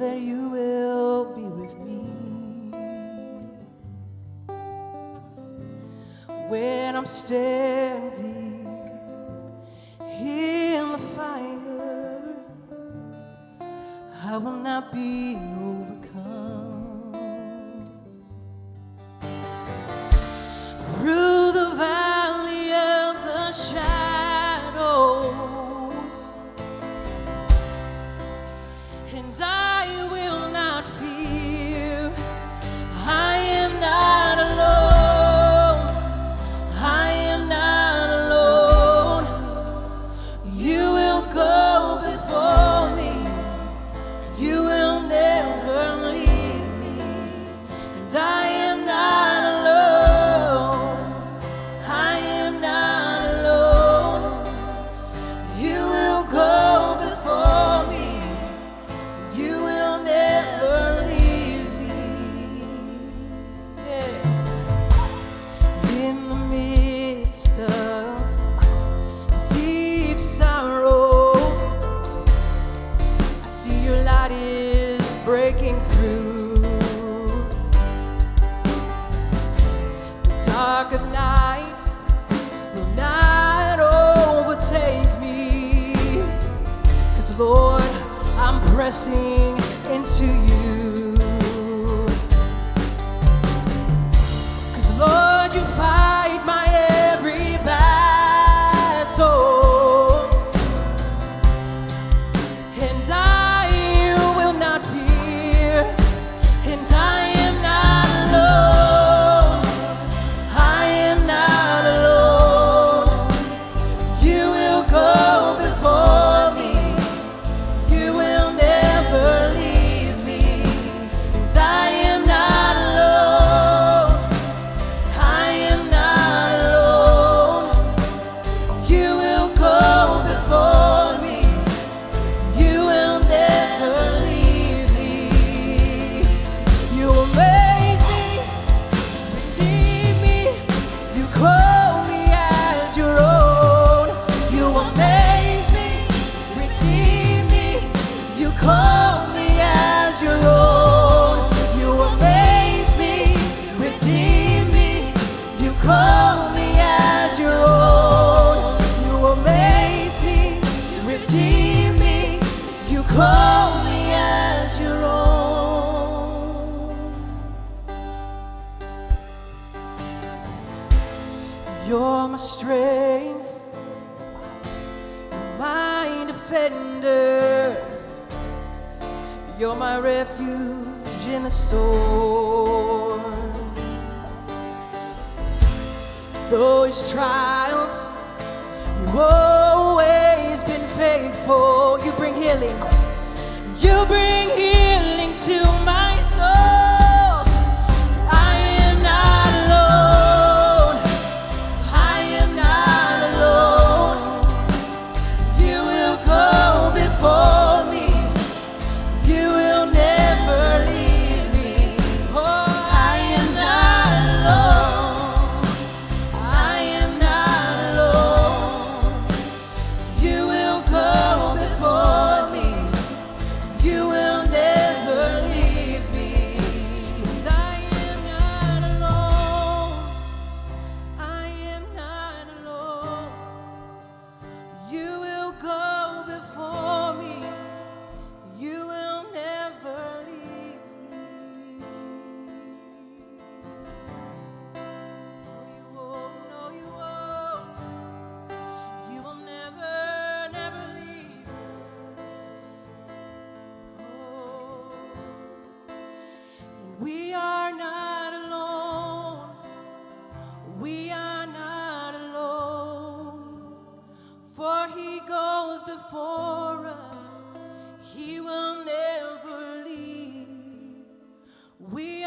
that you will be with me when I'm standing in the fire. I will not be overcome. Through the valley of the shadows, and I will not fear. I am not alone. I am not alone. You will go before me. You will never leave me. And I am not alone. I am not alone. You will go before me. You will never leave me. Yes. In the midst of deep sorrow, I see your light is breaking through. The dark of night will not overtake me. 'Cause Lord, I'm pressing into you. 'Cause Lord, you fight my every battle, and I will not fear, and I am not alone. I am not alone. You will go before me. You will never leave me. And I am not alone. I am not alone. You will go before me. You will never leave me. You amaze me, redeem me. You call me as your own. You amaze me, redeem me. You call me as your own. You amaze me, redeem me. You call me as your own. You amaze me, redeem me. You call me as your own. You're my strength, my defender. You're my refuge in the storm. Those trials, you've always been faithful. You bring healing. You bring healing to my soul. I am not alone. I am not alone. You will go before me. You will never leave me. Oh, I am not alone. I am not alone. You will go before me. You will never leave me. 'Cause I am not alone. I am not alone. You will go before me. You will never leave me. No, you won't. No, you won't. You will never, never leave us. Oh. And we are not alone. We are not alone. For he goes before us. He will never leave. We